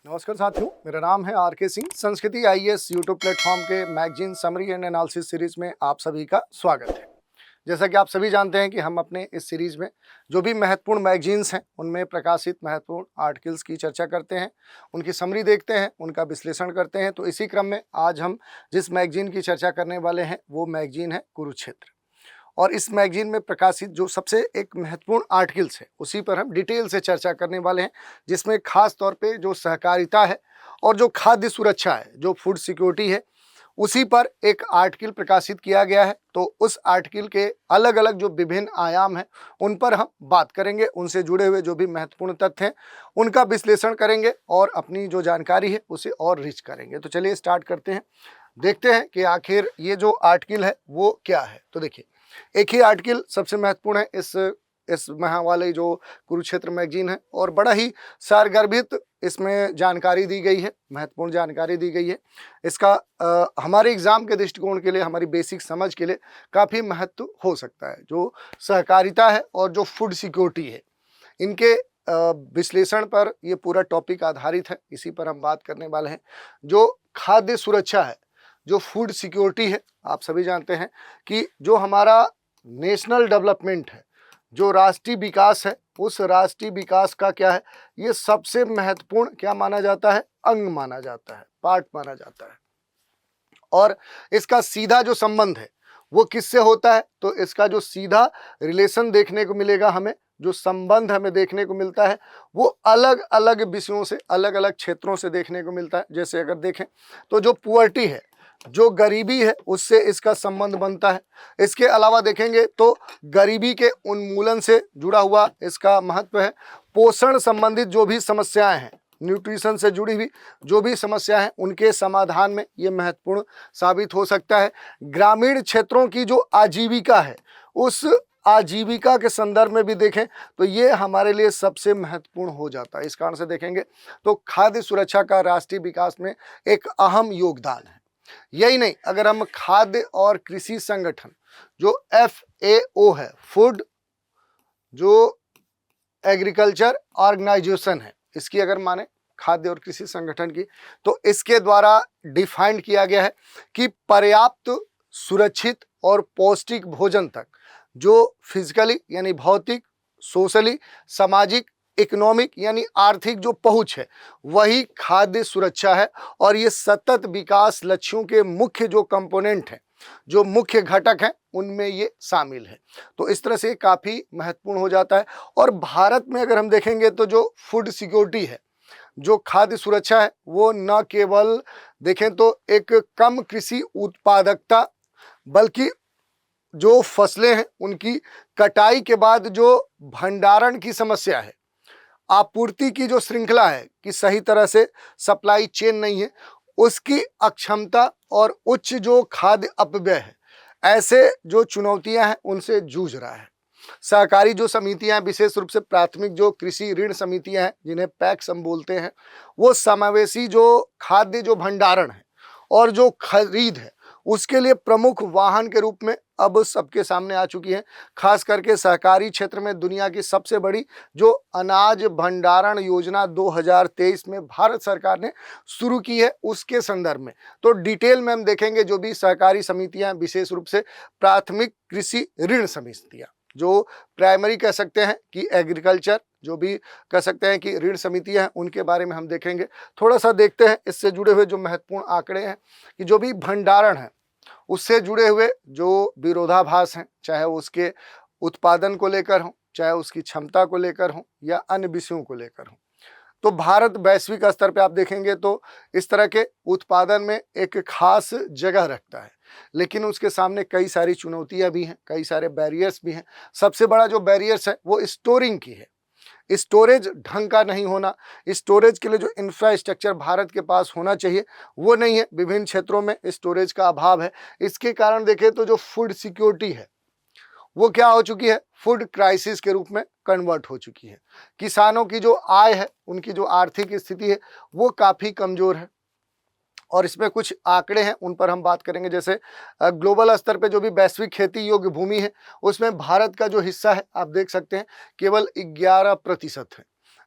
नमस्कार साथियों, मेरा नाम है आर.के. सिंह। संस्कृति आईएएस यूट्यूब प्लेटफॉर्म के magazine summary and analysis series में आप सभी का स्वागत है। जैसा कि आप सभी जानते हैं कि हम अपने इस सीरीज में जो भी महत्वपूर्ण मैगजीन्स हैं उनमें प्रकाशित महत्वपूर्ण आर्टिकल्स की चर्चा करते हैं, उनकी समरी देखते हैं, उनका विश्लेषण करते हैं। तो इसी क्रम में आज हम जिस मैगजीन की चर्चा करने वाले हैं वो मैगजीन है कुरुक्षेत्र। और इस मैगजीन में प्रकाशित जो सबसे एक महत्वपूर्ण आर्टिकल्स है उसी पर हम डिटेल से चर्चा करने वाले हैं, जिसमें खास तौर पे जो सहकारिता है और जो खाद्य सुरक्षा है, जो फूड सिक्योरिटी है, उसी पर एक आर्टिकल प्रकाशित किया गया है। तो उस आर्टिकल के अलग अलग जो विभिन्न आयाम हैं उन पर हम बात करेंगे, उनसे जुड़े हुए जो भी महत्वपूर्ण तथ्य हैं उनका विश्लेषण करेंगे और अपनी जो जानकारी है उसे और रिच करेंगे। तो चलिए स्टार्ट करते हैं, देखते हैं कि आखिर ये जो आर्टिकल है वो क्या है। तो देखिए, एक ही आर्टिकल सबसे महत्वपूर्ण है इस महा वाले जो कुरुक्षेत्र मैगजीन है, और बड़ा ही सारगर्भित इसमें जानकारी दी गई है, महत्वपूर्ण जानकारी दी गई है। इसका हमारे एग्जाम के दृष्टिकोण के लिए, हमारी बेसिक समझ के लिए काफ़ी महत्व हो सकता है। जो सहकारिता है और जो फूड सिक्योरिटी है, इनके विश्लेषण पर ये पूरा टॉपिक आधारित है, इसी पर हम बात करने वाले हैं। जो खाद्य सुरक्षा है, जो फूड सिक्योरिटी है, आप सभी जानते हैं कि जो हमारा नेशनल डेवलपमेंट है, जो राष्ट्रीय विकास है, उस राष्ट्रीय विकास का क्या है, ये सबसे महत्वपूर्ण क्या माना जाता है, अंग माना जाता है, पार्ट माना जाता है। और इसका सीधा जो संबंध है वो किससे होता है, तो इसका जो सीधा रिलेशन देखने को मिलेगा हमें, जो संबंध हमें देखने को मिलता है वो अलग अलग विषयों से, अलग अलग क्षेत्रों से देखने को मिलता है। जैसे अगर देखें तो जो पुअर्टी है, जो गरीबी है, उससे इसका संबंध बनता है। इसके अलावा देखेंगे तो गरीबी के उन्मूलन से जुड़ा हुआ इसका महत्व है। पोषण संबंधित जो भी समस्याएं हैं, न्यूट्रिशन से जुड़ी हुई जो भी समस्या है, उनके समाधान में ये महत्वपूर्ण साबित हो सकता है। ग्रामीण क्षेत्रों की जो आजीविका है, उस आजीविका के संदर्भ में भी देखें तो ये हमारे लिए सबसे महत्वपूर्ण हो जाता है। इस कारण से देखेंगे तो खाद्य सुरक्षा का राष्ट्रीय विकास में एक अहम योगदान है। यही नहीं, अगर हम खाद्य और कृषि संगठन जो FAO है, फूड जो एग्रीकल्चर ऑर्गेनाइजेशन है, इसकी अगर माने खाद्य और कृषि संगठन की, तो इसके द्वारा डिफाइंड किया गया है कि पर्याप्त, सुरक्षित और पौष्टिक भोजन तक जो फिजिकली यानी भौतिक, सोशली, सामाजिक, इकोनॉमिक यानी आर्थिक जो पहुंच है, वही खाद्य सुरक्षा है। और ये सतत विकास लक्ष्यों के मुख्य जो कंपोनेंट हैं, जो मुख्य घटक हैं, उनमें ये शामिल है। तो इस तरह से काफ़ी महत्वपूर्ण हो जाता है। और भारत में अगर हम देखेंगे तो जो फूड सिक्योरिटी है, जो खाद्य सुरक्षा है, वो न केवल देखें तो एक कम कृषि उत्पादकता, बल्कि जो फसलें हैं उनकी कटाई के बाद जो भंडारण की समस्या है, आपूर्ति की जो श्रृंखला है कि सही तरह से सप्लाई चेन नहीं है, उसकी अक्षमता और उच्च जो खाद्य अपव्यय है, ऐसे जो चुनौतियां हैं उनसे जूझ रहा है। सहकारी जो समितियां, विशेष रूप से प्राथमिक जो कृषि ऋण समितियां हैं, जिन्हें पैक्स हम बोलते हैं, वो समावेशी जो खाद्य जो भंडारण है और जो खरीद है, उसके लिए प्रमुख वाहन के रूप में अब सबके सामने आ चुकी है। खास करके सहकारी क्षेत्र में दुनिया की सबसे बड़ी जो अनाज भंडारण योजना 2023 में भारत सरकार ने शुरू की है, उसके संदर्भ में तो डिटेल में हम देखेंगे। जो भी सहकारी समितियां, विशेष रूप से प्राथमिक कृषि ऋण समितियां, जो प्राइमरी कह सकते हैं कि एग्रीकल्चर, जो भी कह सकते हैं कि ऋण समितियां हैं, उनके बारे में हम देखेंगे। थोड़ा सा देखते हैं इससे जुड़े हुए जो महत्वपूर्ण आंकड़े हैं कि जो भी भंडारण है उससे जुड़े हुए जो विरोधाभास हैं, चाहे उसके उत्पादन को लेकर हो, चाहे उसकी क्षमता को लेकर हो, या अन्य विषयों को लेकर हो, तो भारत वैश्विक स्तर पे आप देखेंगे तो इस तरह के उत्पादन में एक खास जगह रखता है। लेकिन उसके सामने कई सारी चुनौतियां भी हैं, कई सारे बैरियर्स भी हैं। सबसे बड़ा जो बैरियर्स है वो स्टोरिंग की है। स्टोरेज ढंग का नहीं होना, स्टोरेज के लिए जो इंफ्रास्ट्रक्चर भारत के पास होना चाहिए वो नहीं है। विभिन्न क्षेत्रों में स्टोरेज का अभाव है। इसके कारण देखें तो जो फूड सिक्योरिटी है वो क्या हो चुकी है, फूड क्राइसिस के रूप में कन्वर्ट हो चुकी है। किसानों की जो आय है, उनकी जो आर्थिक स्थिति है, वो काफ़ी कमज़ोर है। और इसमें कुछ आंकड़े हैं, उन पर हम बात करेंगे। जैसे ग्लोबल स्तर पे जो भी वैश्विक खेती योग्य भूमि है, उसमें भारत का जो हिस्सा है आप देख सकते हैं केवल 11% है।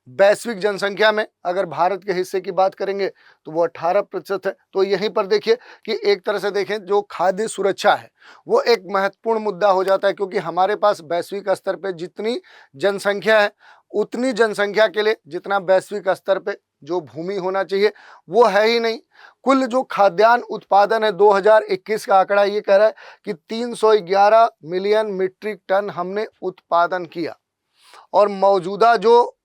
वैश्विक जनसंख्या में अगर भारत के हिस्से की बात करेंगे तो वो 18% है। तो यहीं पर देखिए कि एक तरह से देखें जो खाद्य सुरक्षा है वो एक महत्वपूर्ण मुद्दा हो जाता है, क्योंकि हमारे पास वैश्विक स्तर पे जितनी जनसंख्या है उतनी जनसंख्या के लिए जितना वैश्विक स्तर पे जो भूमि होना चाहिए वो है ही नहीं। कुल जो खाद्यान्न उत्पादन है 2021 का आंकड़ा ये कह रहा है कि 311 मिलियन मीट्रिक टन हमने उत्पादन किया, और मौजूदा जो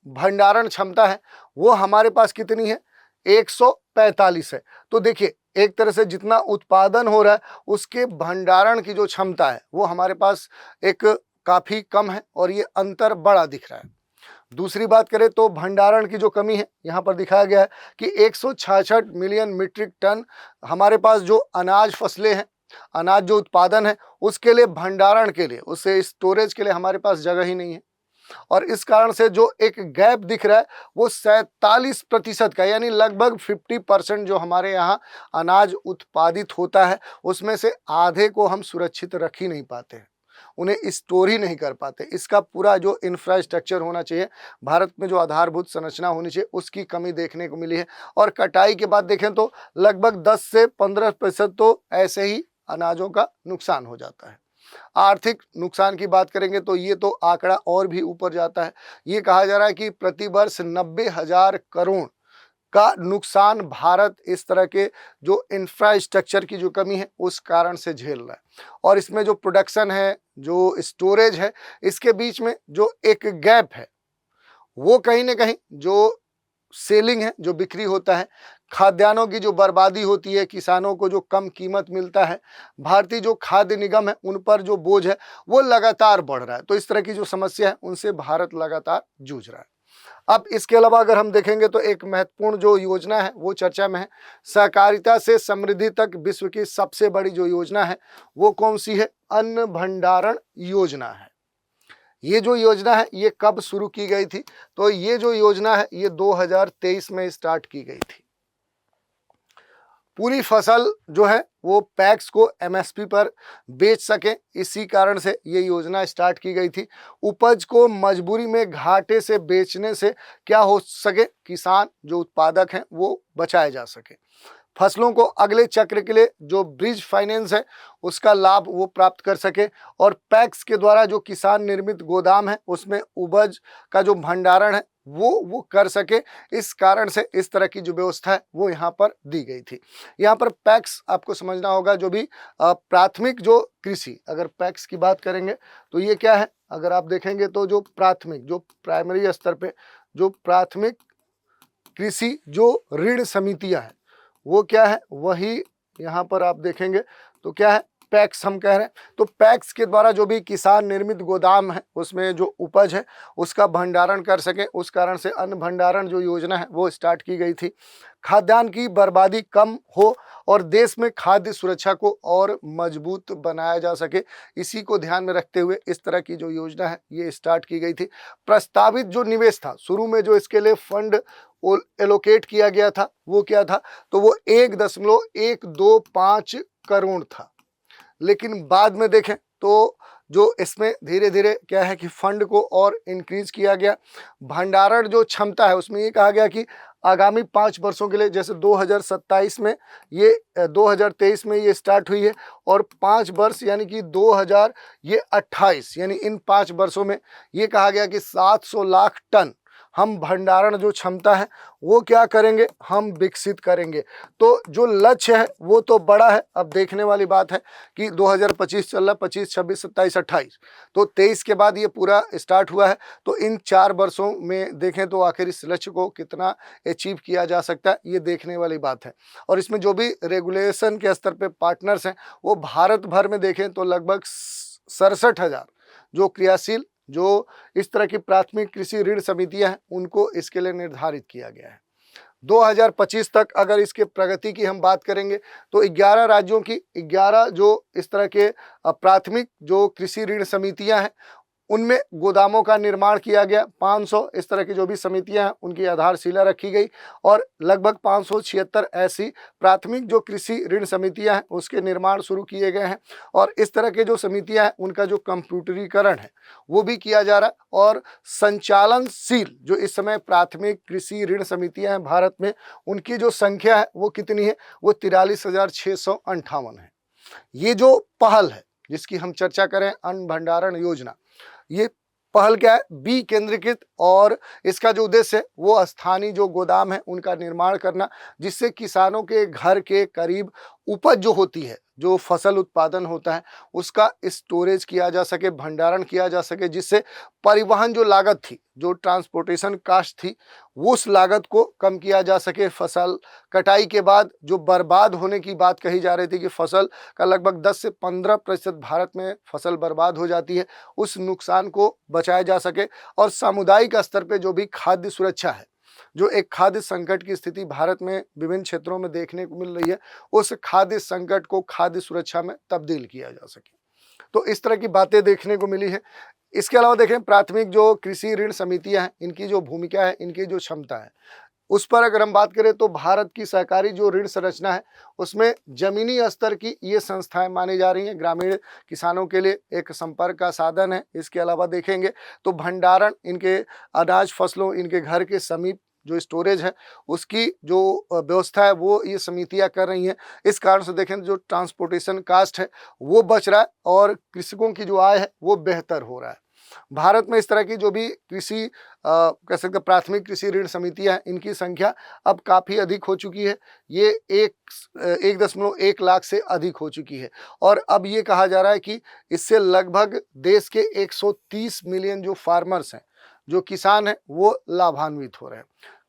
भंडारण क्षमता है वो हमारे पास कितनी है, 145 है। तो देखिए एक तरह से जितना उत्पादन हो रहा है उसके भंडारण की जो क्षमता है वो हमारे पास एक काफ़ी कम है, और ये अंतर बड़ा दिख रहा है। दूसरी बात करें तो भंडारण की जो कमी है यहाँ पर दिखाया गया है कि 166 मिलियन मीट्रिक टन हमारे पास जो अनाज फसलें हैं, अनाज जो उत्पादन है उसके लिए भंडारण के लिए, उससे स्टोरेज के लिए हमारे पास जगह ही नहीं है। और इस कारण से जो एक गैप दिख रहा है वो 47% का, यानी लगभग 50% जो हमारे यहाँ अनाज उत्पादित होता है उसमें से आधे को हम सुरक्षित रख ही नहीं पाते हैं, उन्हें स्टोर ही नहीं कर पाते। इसका पूरा जो इंफ्रास्ट्रक्चर होना चाहिए, भारत में जो आधारभूत संरचना होनी चाहिए, उसकी कमी देखने को मिली है। और कटाई के बाद देखें तो लगभग 10 से 15% तो ऐसे ही अनाजों का नुकसान हो जाता है। आर्थिक नुकसान की बात करेंगे तो ये तो आंकड़ा और भी ऊपर जाता है। ये कहा जा रहा है कि प्रति वर्ष 90,000 करोड़ का नुकसान भारत इस तरह के जो इंफ्रास्ट्रक्चर की जो कमी है उस कारण से झेल रहा है। और इसमें जो प्रोडक्शन है, जो स्टोरेज है, इसके बीच में जो एक गैप है वो कहीं ना कहीं जो सेलिंग है, जो बिक्री होता है, खाद्यान्नों की जो बर्बादी होती है, किसानों को जो कम कीमत मिलता है, भारतीय जो खाद्य निगम है उन पर जो बोझ है वो लगातार बढ़ रहा है। तो इस तरह की जो समस्या है उनसे भारत लगातार जूझ रहा है। अब इसके अलावा अगर हम देखेंगे तो एक महत्वपूर्ण जो योजना है वो चर्चा में है। सहकारिता से समृद्धि तक विश्व की सबसे बड़ी जो योजना है वो कौन सी है, अन्न भंडारण योजना है। ये जो योजना है ये कब शुरू की गई थी, तो ये जो योजना है ये 2023 में स्टार्ट की गई थी। पूरी फसल जो है वो पैक्स को एमएसपी पर बेच सके, इसी कारण से ये योजना स्टार्ट की गई थी। उपज को मजबूरी में घाटे से बेचने से क्या हो सके, किसान जो उत्पादक हैं वो बचाए जा सके। फसलों को अगले चक्र के लिए जो ब्रिज फाइनेंस है उसका लाभ वो प्राप्त कर सके, और पैक्स के द्वारा जो किसान निर्मित गोदाम है उसमें उपज का जो भंडारण है वो कर सके। इस कारण से इस तरह की जो व्यवस्था है वो यहाँ पर दी गई थी। यहाँ पर पैक्स आपको समझना होगा, जो भी प्राथमिक जो कृषि, अगर पैक्स की बात करेंगे तो ये क्या है, अगर आप देखेंगे तो जो प्राथमिक, जो प्राइमरी स्तर पे जो प्राथमिक कृषि जो ऋण समितियां हैं वो क्या है, वही यहाँ पर आप देखेंगे तो क्या है, पैक्स हम कह रहे हैं। तो पैक्स के द्वारा जो भी किसान निर्मित गोदाम है उसमें जो उपज है उसका भंडारण कर सके, उस कारण से अन्न भंडारण जो योजना है वो स्टार्ट की गई थी। खाद्यान्न की बर्बादी कम हो और देश में खाद्य सुरक्षा को और मजबूत बनाया जा सके, इसी को ध्यान में रखते हुए इस तरह की जो योजना है ये स्टार्ट की गई थी। प्रस्तावित जो निवेश था शुरू में, जो इसके लिए फंड एलोकेट किया गया था वो क्या था, तो वो 1.125 करोड़ था। लेकिन बाद में देखें तो जो इसमें धीरे धीरे क्या है कि फंड को और इंक्रीज किया गया। भंडारण जो क्षमता है उसमें ये कहा गया कि आगामी 5 वर्षों के लिए, जैसे 2027 में ये 2023 में ये स्टार्ट हुई है, और 5 वर्ष यानी कि 2028, यानी इन 5 वर्षों में ये कहा गया कि 700 लाख टन हम भंडारण जो क्षमता है वो क्या करेंगे, हम विकसित करेंगे। तो जो लक्ष्य है वो तो बड़ा है। अब देखने वाली बात है कि 2025 चल रहा, 25, 26, 27, 28, तो 23 के बाद ये पूरा स्टार्ट हुआ है। तो इन 4 वर्षों में देखें तो आखिर इस लक्ष्य को कितना अचीव किया जा सकता है, ये देखने वाली बात है। और इसमें जो भी रेगुलेशन के स्तर पे पार्टनर्स हैं वो भारत भर में देखें तो लगभग 67,000 जो क्रियाशील, जो इस तरह की प्राथमिक कृषि ऋण समितियां हैं उनको इसके लिए निर्धारित किया गया है। 2025 तक अगर इसके प्रगति की हम बात करेंगे तो 11 राज्यों की 11 जो इस तरह के प्राथमिक जो कृषि ऋण समितियां हैं उनमें गोदामों का निर्माण किया गया। 500 इस तरह की जो भी समितियां हैं उनकी आधारशिला रखी गई और लगभग 576 ऐसी प्राथमिक जो कृषि ऋण समितियां हैं उसके निर्माण शुरू किए गए हैं। और इस तरह के जो समितियां हैं उनका जो कंप्यूटरीकरण है वो भी किया जा रहा है। और संचालनशील जो इस समय प्राथमिक कृषि ऋण समितियां हैं भारत में, उनकी जो संख्या है वो कितनी है, वो 43,658 है। ये जो पहल है जिसकी हम चर्चा करें, अन्न भंडारण योजना, ये पहल क्या है, बी केंद्रीकृत, और इसका जो उद्देश्य है वो स्थानीय जो गोदाम है उनका निर्माण करना, जिससे किसानों के घर के करीब उपज जो होती है, जो फसल उत्पादन होता है उसका स्टोरेज किया जा सके, भंडारण किया जा सके, जिससे परिवहन जो लागत थी, जो ट्रांसपोर्टेशन कास्ट थी, वो उस लागत को कम किया जा सके। फसल कटाई के बाद जो बर्बाद होने की बात कही जा रही थी कि फसल का लगभग 10 से 15% भारत में फसल बर्बाद हो जाती है, उस नुकसान को बचाया जा सके। और सामुदायिक स्तर पे जो भी खाद्य सुरक्षा है, जो एक खाद्य संकट की स्थिति भारत में विभिन्न क्षेत्रों में देखने को मिल रही है, उस खाद्य संकट को खाद्य सुरक्षा में तब्दील किया जा सके। तो इस तरह की बातें देखने को मिली है। इसके अलावा देखें, प्राथमिक जो कृषि ऋण समितियां हैं, इनकी जो भूमिका है, इनकी जो क्षमता है, उस पर अगर हम बात करें तो भारत की सहकारी जो ऋण संरचना है उसमें जमीनी स्तर की ये संस्थाएं मानी जा रही हैं। ग्रामीण किसानों के लिए एक संपर्क का साधन है। इसके अलावा देखेंगे तो भंडारण, इनके अनाज फसलों, इनके घर के समीप जो स्टोरेज है उसकी जो व्यवस्था है वो ये समितियां कर रही हैं। इस कारण से देखें जो ट्रांसपोर्टेशन कास्ट है वो बच रहा है और कृषकों की जो आय है वो बेहतर हो रहा है। भारत में इस तरह की जो भी कृषि कह सकते प्राथमिक कृषि ऋण समितियां हैं, इनकी संख्या अब काफ़ी अधिक हो चुकी है। ये 1.1 लाख से अधिक हो चुकी है। और अब ये कहा जा रहा है कि इससे लगभग देश के 130 मिलियन जो फार्मर्स हैं, जो किसान हैं, वो लाभान्वित हो रहे हैं।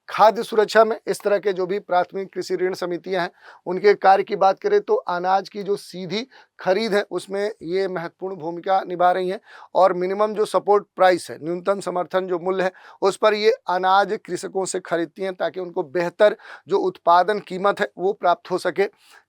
खाद्य सुरक्षा में इस तरह के जो भी प्राथमिक कृषि ऋण समितियां हैं उनके कार्य की बात करें तो अनाज की जो सीधी खरीद है उसमें ये महत्वपूर्ण भूमिका निभा रही हैं। और मिनिमम जो सपोर्ट प्राइस है, न्यूनतम समर्थन जो मूल्य है, उस पर ये अनाज कृषकों से खरीदती हैं ताकि उनको बेहतर जो उत्पादन कीमत है वो प्राप्त हो सके।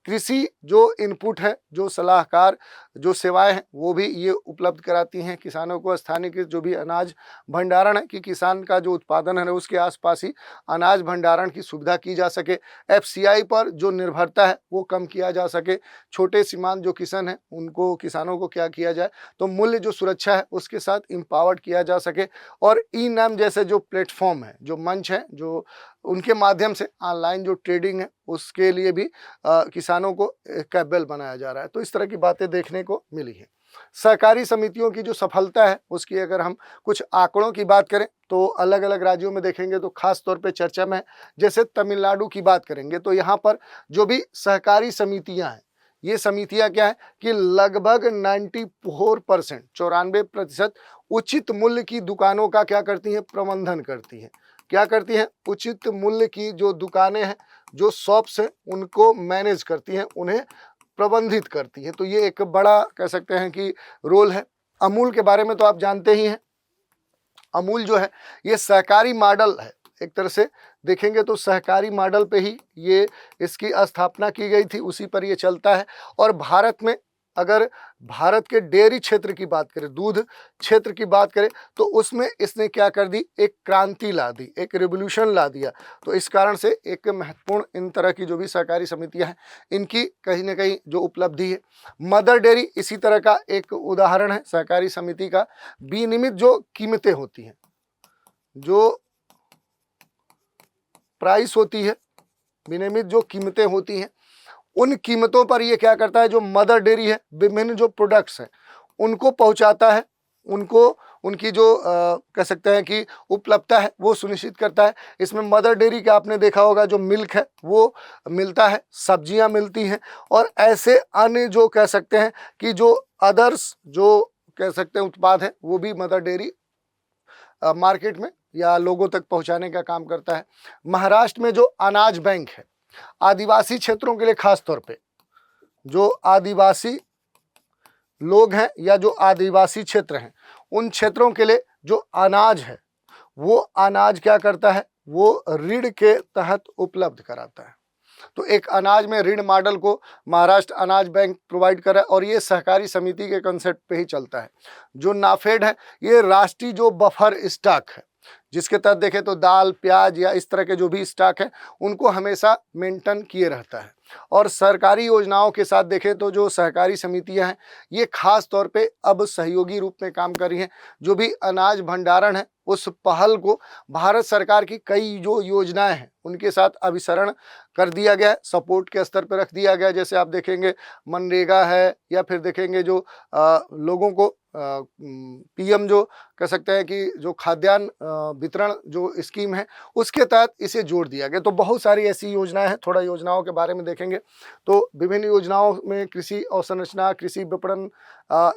कृषि जो इनपुट है, जो सलाहकार जो सेवाएं हैं वो भी ये उपलब्ध कराती हैं किसानों को। स्थानीय जो भी अनाज भंडारण है कि किसान का जो उत्पादन है उसके आसपास ही अनाज भंडारण की सुविधा की जा सके। एफसीआई पर जो निर्भरता है वो कम किया जा सके। छोटे सीमांत जो किसान हैं उनको, किसानों को क्या किया जाए तो मूल्य जो सुरक्षा है उसके साथ एम्पावर्ड किया जा सके। और ई नाम जैसे जो प्लेटफॉर्म है, जो मंच है, जो उनके माध्यम से ऑनलाइन जो ट्रेडिंग है उसके लिए भी किसानों को कैपेबल बनाया जा रहा है। तो इस तरह की बातें देखने को मिली है। सहकारी समितियों की जो सफलता है उसकी अगर हम कुछ आंकड़ों की बात करें तो अलग अलग राज्यों में देखेंगे तो खास तौर पे चर्चा में है। जैसे तमिलनाडु की बात करेंगे तो यहाँ पर जो भी सहकारी समितियाँ हैं, ये समितियाँ क्या है कि लगभग 94%, 94% उचित मूल्य की दुकानों का क्या करती हैं, प्रबंधन करती हैं। क्या करती हैं, उचित मूल्य की जो दुकानें हैं, जो शॉप्स हैं, उनको मैनेज करती हैं, उन्हें प्रबंधित करती हैं। तो ये एक बड़ा कह सकते हैं कि रोल है। अमूल के बारे में तो आप जानते ही हैं। अमूल जो है ये सहकारी मॉडल है, एक तरह से देखेंगे तो सहकारी मॉडल पे ही ये इसकी स्थापना की गई थी, उसी पर ये चलता है। और भारत में अगर भारत के डेयरी क्षेत्र की बात करें, दूध क्षेत्र की बात करें तो उसमें इसने क्या कर दी, एक क्रांति ला दी, एक रिवोल्यूशन ला दिया। तो इस कारण से एक महत्वपूर्ण इन तरह की जो भी सहकारी समितियां हैं इनकी कहीं ना कहीं जो उपलब्धि है। मदर डेयरी इसी तरह का एक उदाहरण है सहकारी समिति का। विनियमित जो कीमतें होती हैं, जो प्राइस होती है, विनियमित जो कीमतें होती हैं, उन कीमतों पर ये क्या करता है, जो मदर डेयरी है विभिन्न जो प्रोडक्ट्स हैं उनको पहुंचाता है, उनको उनकी जो कह सकते हैं कि उपलब्धता है वो सुनिश्चित करता है। इसमें मदर डेयरी का आपने देखा होगा जो मिल्क है वो मिलता है, सब्जियां मिलती हैं और ऐसे अन्य जो कह सकते हैं कि जो अदर्स जो कह सकते हैं उत्पाद है वो भी मदर डेयरी मार्केट में या लोगों तक पहुंचाने का काम करता है। महाराष्ट्र में जो अनाज बैंक है, आदिवासी क्षेत्रों के लिए खास तौर पे जो आदिवासी लोग हैं या जो आदिवासी क्षेत्र हैं उन क्षेत्रों के लिए जो अनाज है वो अनाज क्या करता है, वो ऋण के तहत उपलब्ध कराता है। तो एक अनाज में ऋण मॉडल को महाराष्ट्र अनाज बैंक प्रोवाइड कर रहा है और ये सहकारी समिति के कंसेप्ट पे ही चलता है। जो नाफेड है ये राष्ट्रीय जो बफर स्टॉक है, जिसके तहत देखें तो दाल, प्याज या इस तरह के जो भी स्टॉक है उनको हमेशा मेंटेन किए रहता है। और सरकारी योजनाओं के साथ देखें तो जो सहकारी समितियां हैं ये खास तौर पे अब सहयोगी रूप में काम कर रही हैं। जो भी अनाज भंडारण है उस पहल को भारत सरकार की कई जो योजनाएं हैं उनके साथ अभिसरण कर दिया गया है, सपोर्ट के स्तर पर रख दिया गया है। जैसे आप देखेंगे मनरेगा है या फिर देखेंगे जो लोगों को पीएम जो कह सकते हैं कि जो खाद्यान्न वितरण जो स्कीम है उसके तहत इसे जोड़ दिया गया। तो बहुत सारी ऐसी योजनाएं हैं। थोड़ा योजनाओं के बारे में देखेंगे तो विभिन्न योजनाओं में कृषि अवसंरचना, कृषि विपणन,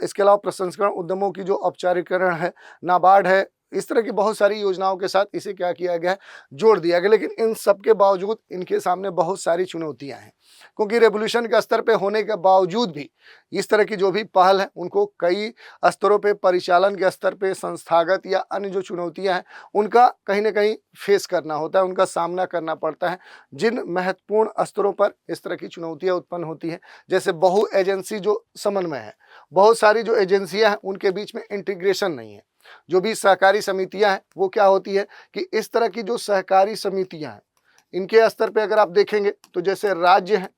इसके अलावा प्रसंस्करण उद्यमों की जो औपचारिकरण है, नाबार्ड है, इस तरह की बहुत सारी योजनाओं के साथ इसे क्या किया गया है, जोड़ दिया गया। लेकिन इन सब के बावजूद इनके सामने बहुत सारी चुनौतियां हैं, क्योंकि रेवोल्यूशन के स्तर पे होने के बावजूद भी इस तरह की जो भी पहल है उनको कई स्तरों पे, परिचालन के स्तर पे, संस्थागत या अन्य जो चुनौतियां हैं उनका कहीं ना कहीं फेस करना होता है, उनका सामना करना पड़ता है। जिन महत्वपूर्ण स्तरों पर इस तरह की चुनौतियां उत्पन्न होती हैं, जैसे बहु एजेंसी जो समन्वय है, बहुत सारी जो एजेंसियां हैं उनके बीच में इंटीग्रेशन नहीं है। जो भी सहकारी समितियां हैं वो क्या होती है कि इस तरह की जो सहकारी समितियां हैं इनके स्तर पे अगर आप देखेंगे तो जैसे राज्य हैं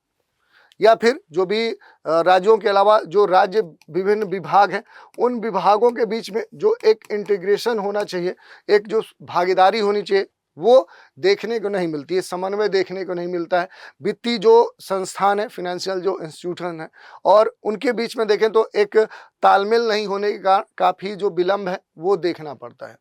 या फिर जो भी राज्यों के अलावा जो राज्य विभिन्न विभाग हैं उन विभागों के बीच में जो एक इंटीग्रेशन होना चाहिए, एक जो भागीदारी होनी चाहिए, वो देखने को नहीं मिलती है, समन्वय देखने को नहीं मिलता है। वित्तीय जो संस्थान है, फिनेंशियल जो इंस्टीट्यूशन है, और उनके बीच में देखें तो एक तालमेल नहीं होने के कारण काफ़ी जो विलम्ब है वो देखना पड़ता है।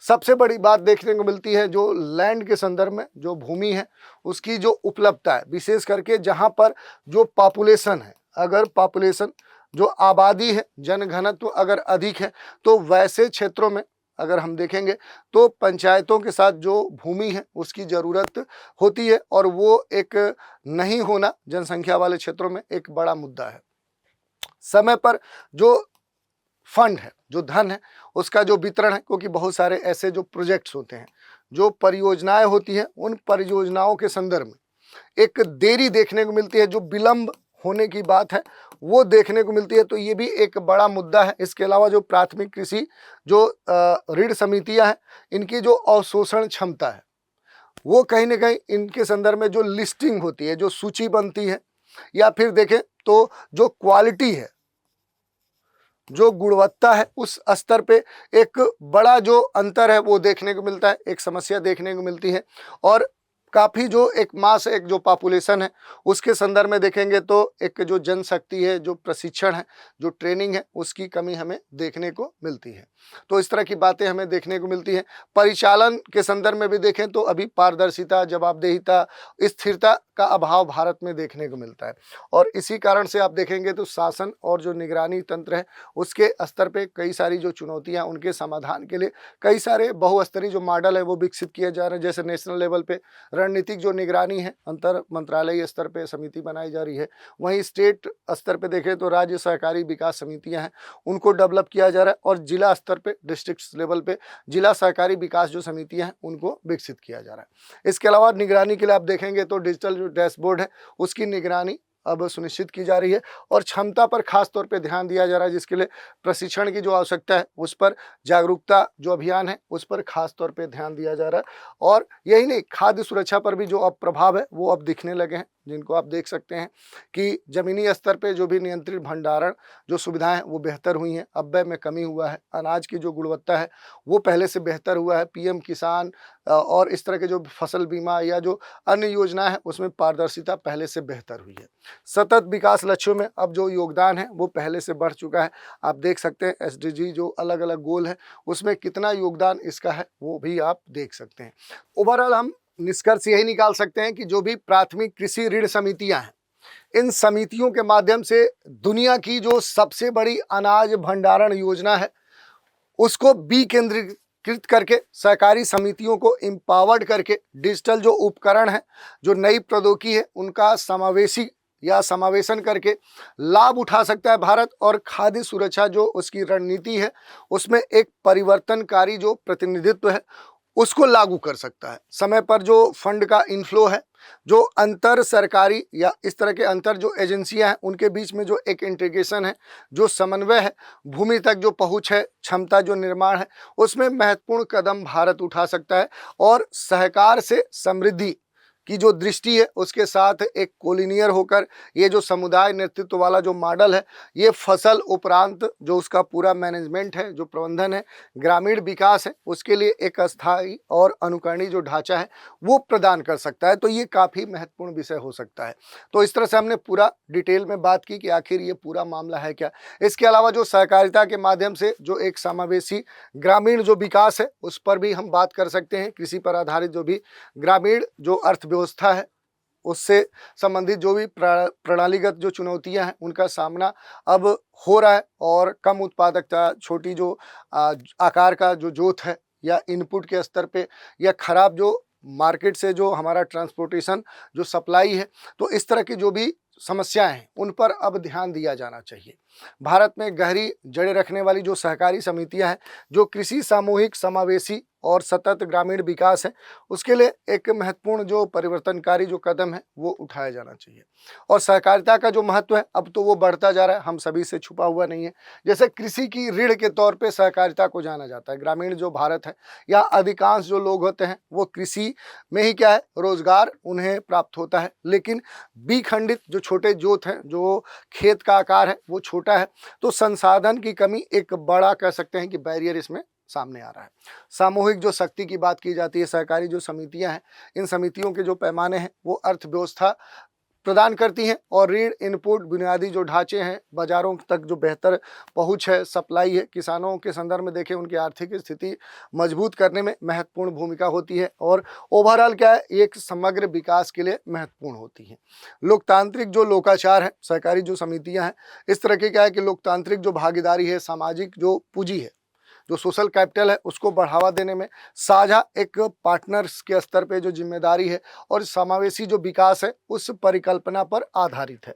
सबसे बड़ी बात देखने को मिलती है जो लैंड के संदर्भ में, जो भूमि है उसकी जो उपलब्धता है, विशेष करके जहाँ पर जो पॉपुलेशन है, अगर पॉपुलेशन जो आबादी है, जनघनत्व अगर अधिक है तो वैसे क्षेत्रों में अगर हम देखेंगे तो पंचायतों के साथ जो भूमि है उसकी ज़रूरत होती है, और वो एक नहीं होना जनसंख्या वाले क्षेत्रों में एक बड़ा मुद्दा है। समय पर जो फंड है, जो धन है, उसका जो वितरण है, क्योंकि बहुत सारे ऐसे जो प्रोजेक्ट्स होते हैं, जो परियोजनाएं होती हैं, उन परियोजनाओं के संदर्भ में एक देरी देखने को मिलती है, जो विलंब होने की बात है वो देखने को मिलती है। तो ये भी एक बड़ा मुद्दा है। इसके अलावा जो प्राथमिक कृषि जो ऋण समितियां हैं इनकी जो अवशोषण क्षमता है वो कहीं ना कहीं इनके संदर्भ में जो लिस्टिंग होती है, जो सूची बनती है, या फिर देखें तो जो क्वालिटी है, जो गुणवत्ता है, उस स्तर पे एक बड़ा जो अंतर है वो देखने को मिलता है, एक समस्या देखने को मिलती है। और काफ़ी जो एक मास, एक जो पॉपुलेशन है उसके संदर्भ में देखेंगे तो एक जो जनशक्ति है, जो प्रशिक्षण है, जो ट्रेनिंग है, उसकी कमी हमें देखने को मिलती है। तो इस तरह की बातें हमें देखने को मिलती हैं। परिचालन के संदर्भ में भी देखें तो अभी पारदर्शिता, जवाबदेहिता, स्थिरता का अभाव भारत में देखने को मिलता है। और इसी कारण से आप देखेंगे तो शासन और जो निगरानी तंत्र है उसके स्तर पे कई सारी जो चुनौतियां, उनके समाधान के लिए कई सारे बहुस्तरीय जो मॉडल है वो विकसित किए जा रहे हैं। जैसे नेशनल लेवल पे रणनीतिक जो निगरानी है, अंतर मंत्रालयीय स्तर पे समिति बनाई जा रही है। वहीं स्टेट स्तर पे देखें तो राज्य सहकारी विकास समितियां हैं, उनको डेवलप किया जा रहा है। और जिला स्तर पे, डिस्ट्रिक्ट लेवल पे जिला सहकारी विकास जो समितियां हैं उनको विकसित किया जा रहा है। इसके अलावा निगरानी के लिए आप देखेंगे तो डिजिटल जो डैशबोर्ड है उसकी निगरानी अब सुनिश्चित की जा रही है, और क्षमता पर खास तौर पे ध्यान दिया जा रहा है, जिसके लिए प्रशिक्षण की जो आवश्यकता है उस पर, जागरूकता जो अभियान है उस पर खास तौर पे ध्यान दिया जा रहा है। और यही नहीं, खाद्य सुरक्षा पर भी जो अब प्रभाव है वो अब दिखने लगे हैं, जिनको आप देख सकते हैं कि जमीनी स्तर पे जो भी नियंत्रित भंडारण जो सुविधाएं हैं वो बेहतर हुई हैं, अपव्यय में कमी हुआ है, अनाज की जो गुणवत्ता है वो पहले से बेहतर हुआ है। पीएम किसान और इस तरह के जो फसल बीमा या जो अन्य योजना है उसमें पारदर्शिता पहले से बेहतर हुई है। सतत विकास लक्ष्यों में अब जो योगदान है वो पहले से बढ़ चुका है। आप देख सकते हैं एसडीजी जो अलग अलग गोल है उसमें कितना योगदान इसका है वो भी आप देख सकते हैं। ओवरऑल हम निष्कर्ष यही निकाल सकते हैं कि जो भी प्राथमिक कृषि ऋण समितियां हैं, इन समितियों के माध्यम से दुनिया की जो सबसे बड़ी अनाज भंडारण योजना है उसको विकेंद्रीकृत करके, सहकारी समितियों को एम्पावर्ड करके, डिजिटल जो उपकरण है, जो नई प्रौद्योगिकी है उनका समावेशी या समावेशन करके लाभ उठा सकता है भारत। और खाद्य सुरक्षा जो उसकी रणनीति है उसमें एक परिवर्तनकारी जो प्रतिनिधित्व है उसको लागू कर सकता है। समय पर जो फंड का इनफ्लो है, जो अंतर सरकारी या इस तरह के अंतर जो एजेंसियां हैं उनके बीच में जो एक इंटीग्रेशन है, जो समन्वय है, भूमि तक जो पहुंच है, क्षमता जो निर्माण है, उसमें महत्वपूर्ण कदम भारत उठा सकता है। और सहकार से समृद्धि की जो दृष्टि है उसके साथ एक कोलिनियर होकर ये जो समुदाय नेतृत्व वाला जो मॉडल है, ये फसल उपरांत जो उसका पूरा मैनेजमेंट है, जो प्रबंधन है, ग्रामीण विकास है, उसके लिए एक अस्थायी और अनुकरणीय जो ढांचा है वो प्रदान कर सकता है। तो ये काफ़ी महत्वपूर्ण विषय हो सकता है। तो इस तरह से हमने पूरा डिटेल में बात की कि आखिर ये पूरा मामला है क्या। इसके अलावा जो सहकारिता के माध्यम से जो एक समावेशी ग्रामीण जो विकास है उस पर भी हम बात कर सकते हैं। कृषि पर आधारित जो भी ग्रामीण जो अर्थव्यवस्था है उससे संबंधित जो भी प्रणालीगत जो चुनौतियां हैं उनका सामना अब हो रहा है। और कम उत्पादकता, छोटी जो आकार का जो जोत है या इनपुट के स्तर पे, या खराब जो मार्केट से जो हमारा ट्रांसपोर्टेशन जो सप्लाई है, तो इस तरह की जो भी समस्याएं हैं उन पर अब ध्यान दिया जाना चाहिए। भारत में गहरी जड़ें रखने वाली जो सहकारी समितियां हैं, जो कृषि सामूहिक समावेशी और सतत ग्रामीण विकास है, उसके लिए एक महत्वपूर्ण जो परिवर्तनकारी जो कदम है वो उठाया जाना चाहिए। और सहकारिता का जो महत्व है अब तो वो बढ़ता जा रहा है, हम सभी से छुपा हुआ नहीं है। जैसे कृषि की रीढ़ के तौर पे सहकारिता को जाना जाता है। ग्रामीण जो भारत है या अधिकांश जो लोग होते हैं वो कृषि में ही क्या है, रोजगार उन्हें प्राप्त होता है। लेकिन विखंडित जो छोटे जोत हैं, जो खेत का आकार है वो छोटा है, तो संसाधन की कमी एक बड़ा कह सकते हैं कि बैरियर इसमें सामने आ रहा है। सामूहिक जो शक्ति की बात की जाती है, सहकारी जो समितियां हैं, इन समितियों के जो पैमाने हैं वो अर्थव्यवस्था प्रदान करती हैं और ऋण, इनपुट, बुनियादी जो ढांचे हैं, बाजारों तक जो बेहतर पहुंच है, सप्लाई है, किसानों के संदर्भ में देखें उनकी आर्थिक स्थिति मजबूत करने में महत्वपूर्ण भूमिका होती है। और ओवरऑल क्या है, एक समग्र विकास के लिए महत्वपूर्ण होती है। लोकतांत्रिक जो लोकाचार है, सहकारी जो समितियां हैं, इस तरह की क्या है कि लोकतांत्रिक जो भागीदारी है, सामाजिक जो पूंजी है, जो सोशल कैपिटल है, उसको बढ़ावा देने में साझा एक पार्टनर्स के स्तर पे जो जिम्मेदारी है और समावेशी जो विकास है उस परिकल्पना पर आधारित है।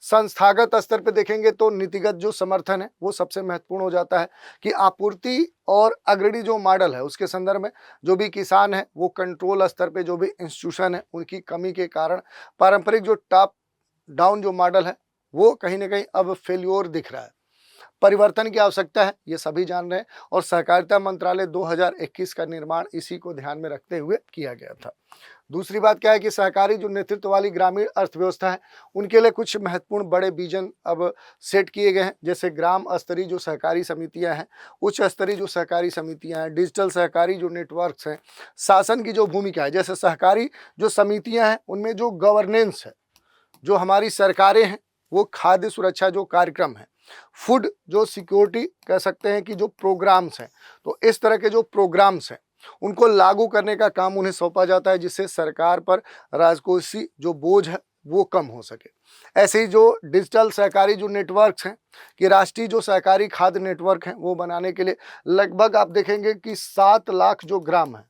संस्थागत स्तर पे देखेंगे तो नीतिगत जो समर्थन है वो सबसे महत्वपूर्ण हो जाता है कि आपूर्ति और अग्रणी जो मॉडल है उसके संदर्भ में जो भी किसान है वो कंट्रोल स्तर पे जो भी इंस्टीट्यूशन है उनकी कमी के कारण पारंपरिक जो टॉप डाउन जो मॉडल है वो कहीं ना कहीं अब फेल्योर दिख रहा है। परिवर्तन की आवश्यकता है, ये सभी जान रहे हैं। और सहकारिता मंत्रालय 2021 का निर्माण इसी को ध्यान में रखते हुए किया गया था। दूसरी बात क्या है कि सहकारी जो नेतृत्व वाली ग्रामीण अर्थव्यवस्था है उनके लिए कुछ महत्वपूर्ण बड़े विजन अब सेट किए गए हैं। जैसे ग्राम स्तरीय जो सहकारी समितियां हैं, उच्च स्तरीय जो सहकारी समितियां हैं, डिजिटल सहकारी जो नेटवर्क्स हैं, शासन की जो भूमिका है। जैसे सहकारी जो समितियां हैं उनमें जो गवर्नेंस है, जो हमारी सरकारें हैं, वो खाद्य सुरक्षा जो कार्यक्रम है, फूड जो सिक्योरिटी कह सकते हैं कि जो प्रोग्राम्स हैं, तो इस तरह के जो प्रोग्राम्स हैं उनको लागू करने का काम उन्हें सौंपा जाता है, जिससे सरकार पर राजकोषीय जो बोझ है वो कम हो सके। ऐसे ही जो डिजिटल सहकारी जो नेटवर्क्स हैं, कि राष्ट्रीय जो सहकारी खाद्य नेटवर्क हैं वो बनाने के लिए लगभग आप देखेंगे कि 7 लाख जो ग्राम है,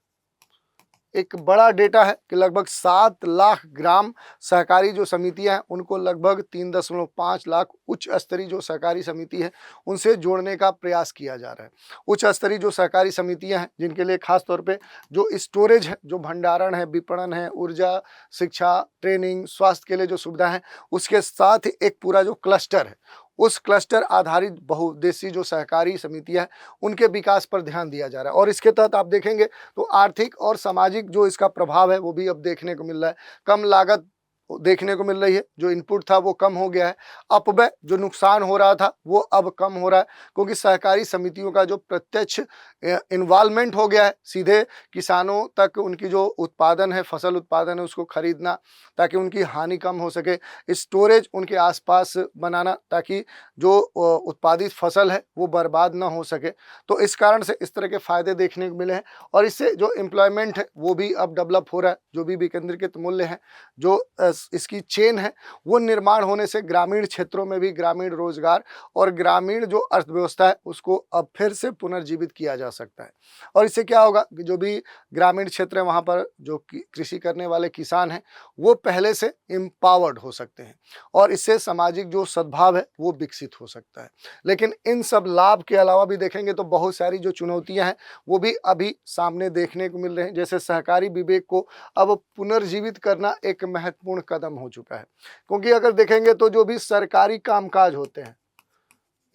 एक बड़ा डेटा है कि लगभग 7 लाख ग्राम सहकारी जो समितियां हैं उनको लगभग 3.5 लाख उच्च स्तरीय जो सहकारी समिति है उनसे जोड़ने का प्रयास किया जा रहा है। उच्च स्तरीय जो सहकारी समितियां हैं जिनके लिए खास तौर पे जो स्टोरेज है, जो भंडारण है, विपणन है, ऊर्जा, शिक्षा, ट्रेनिंग, स्वास्थ्य के लिए जो सुविधा है, उसके साथ ही एक पूरा जो क्लस्टर है, उस क्लस्टर आधारित बहुउद्देशीय जो सहकारी समितियां हैं उनके विकास पर ध्यान दिया जा रहा है। और इसके तहत आप देखेंगे तो आर्थिक और सामाजिक जो इसका प्रभाव है वो भी अब देखने को मिल रहा है। कम लागत देखने को मिल रही है, जो इनपुट था वो कम हो गया है, अपव्यय जो नुकसान हो रहा था वो अब कम हो रहा है, क्योंकि सहकारी समितियों का जो प्रत्यक्ष इन्वॉल्वमेंट हो गया है, सीधे किसानों तक उनकी जो उत्पादन है, फसल उत्पादन है, उसको खरीदना ताकि उनकी हानि कम हो सके, स्टोरेज उनके आसपास बनाना ताकि जो उत्पादित फसल है वो बर्बाद ना हो सके। तो इस कारण से इस तरह के फायदे देखने को मिले हैं और इससे जो एम्प्लॉयमेंट है वो भी अब डेवलप हो रहा है। जो भी विकेंद्रीकृत मूल्य है, जो इसकी चेन है वो निर्माण होने से ग्रामीण क्षेत्रों में भी ग्रामीण रोजगार और ग्रामीण जो अर्थव्यवस्था है उसको अब फिर से पुनर्जीवित किया जा सकता है। और इससे क्या होगा कि जो भी ग्रामीण क्षेत्र है वहाँ पर जो कृषि करने वाले किसान हैं वो पहले से एम्पावर्ड हो सकते हैं और इससे सामाजिक जो सद्भाव है वो विकसित हो सकता है। लेकिन इन सब लाभ के अलावा भी देखेंगे तो बहुत सारी जो चुनौतियां हैं वो भी अभी सामने देखने को मिल रहे हैं। जैसे सहकारी विवेक को अब पुनर्जीवित करना एक महत्वपूर्ण कदम हो चुका है, क्योंकि अगर देखेंगे तो जो भी सरकारी कामकाज होते हैं,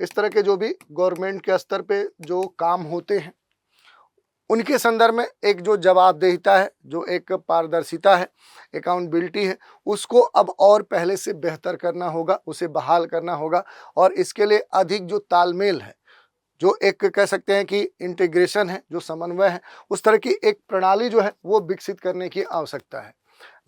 इस तरह के जो भी गवर्नमेंट के स्तर पे जो काम होते हैं उनके संदर्भ में एक जो जवाबदेहिता है, जो एक पारदर्शिता है, अकाउंटेबिलिटी है, उसको अब और पहले से बेहतर करना होगा, उसे बहाल करना होगा और इसके लिए अधिक जो तालमेल है, जो एक कह सकते हैं कि इंटीग्रेशन है, जो समन्वय है, उस तरह की एक प्रणाली जो है वो विकसित करने की आवश्यकता है।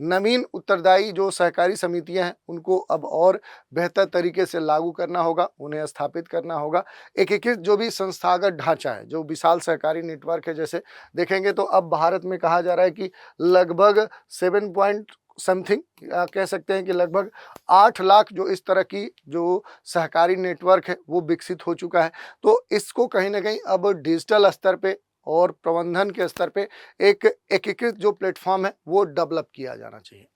नवीन उत्तरदायी जो सहकारी समितियां हैं उनको अब और बेहतर तरीके से लागू करना होगा, उन्हें स्थापित करना होगा। एकीकृत जो भी संस्थागत ढांचा है, जो विशाल सहकारी नेटवर्क है, जैसे देखेंगे तो अब भारत में कहा जा रहा है कि लगभग 7 पॉइंट समथिंग कह सकते हैं कि लगभग 8 लाख जो इस तरह की जो सहकारी नेटवर्क है वो विकसित हो चुका है। तो इसको कहीं ना कहीं अब डिजिटल स्तर पे और प्रबंधन के स्तर पे एक एकीकृत जो प्लेटफॉर्म है वो डेवलप किया जाना चाहिए।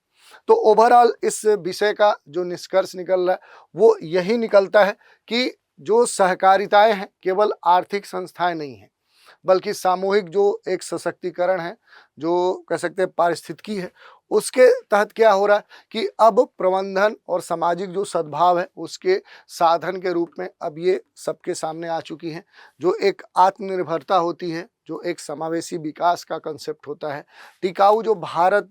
तो ओवरऑल इस विषय का जो निष्कर्ष निकल रहा है वो यही निकलता है कि जो सहकारिताएं हैं केवल आर्थिक संस्थाएं नहीं हैं, बल्कि सामूहिक जो एक सशक्तिकरण है, जो कह सकते हैं पारिस्थितिकी है, उसके तहत क्या हो रहा है कि अब प्रबंधन और सामाजिक जो सद्भाव है उसके साधन के रूप में अब ये सबके सामने आ चुकी हैं। जो एक आत्मनिर्भरता होती है, जो एक समावेशी विकास का कंसेप्ट होता है, टिकाऊ जो भारत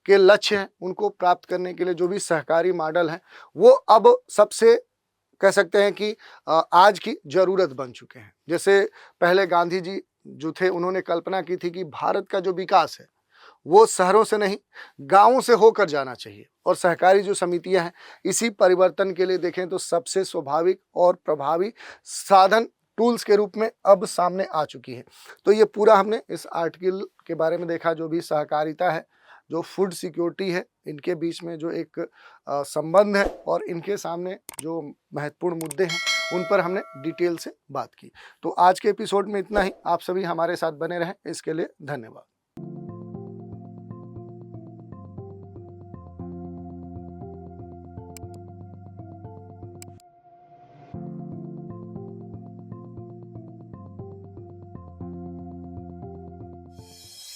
के लक्ष्य हैं उनको प्राप्त करने के लिए जो भी सहकारी मॉडल हैं वो अब सबसे कह सकते हैं कि आज की जरूरत बन चुके हैं। जैसे पहले गांधी जी जो थे उन्होंने कल्पना की थी कि भारत का जो विकास है वो शहरों से नहीं गांवों से होकर जाना चाहिए, और सहकारी जो समितियां हैं इसी परिवर्तन के लिए देखें तो सबसे स्वाभाविक और प्रभावी साधन टूल्स के रूप में अब सामने आ चुकी है। तो ये पूरा हमने इस आर्टिकल के बारे में देखा, जो भी सहकारिता है, जो फूड सिक्योरिटी है, इनके बीच में जो एक संबंध है और इनके सामने जो महत्वपूर्ण मुद्दे हैं उन पर हमने डिटेल से बात की। तो आज के एपिसोड में इतना ही। आप सभी हमारे साथ बने रहें, इसके लिए धन्यवाद।